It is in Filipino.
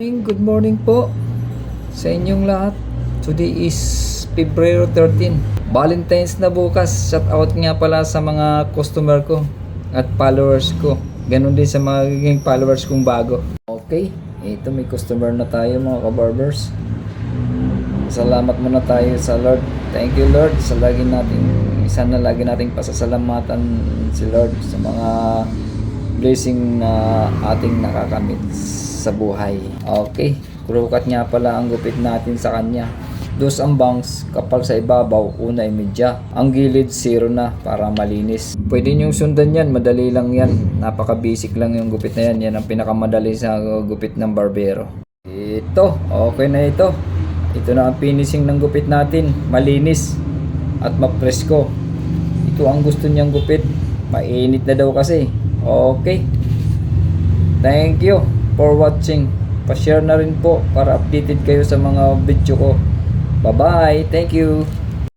Good morning po sa inyong lahat. Today is February 13. Valentine's na bukas. Shout out nga pala sa mga customer ko at followers ko. Ganon din sa mga followers kong bago. Okay, ito may customer na tayo mga kabarbers. Salamat muna tayo sa Lord. Thank you Lord sa lagi nating pasasalamatan si Lord sa mga blessing na ating nakakamit sa buhay. Okay, krukat nga pala ang gupit natin sa kanya. Dos ang bangs, kapal sa ibabaw, una ay medya. Ang gilid, zero na para malinis. Pwede niyong sundan yan, madali lang yan. Napaka-basic lang yung gupit na yan. Yan ang pinakamadali sa gupit ng barbero. Ito, okay na ito. Ito na ang finishing ng gupit natin. Malinis at mapresko. Ito ang gusto niyang gupit. Mainit na daw kasi. Okay. Thank you for watching. Pa-share na rin po para updated kayo sa mga video ko. Bye-bye. Thank you.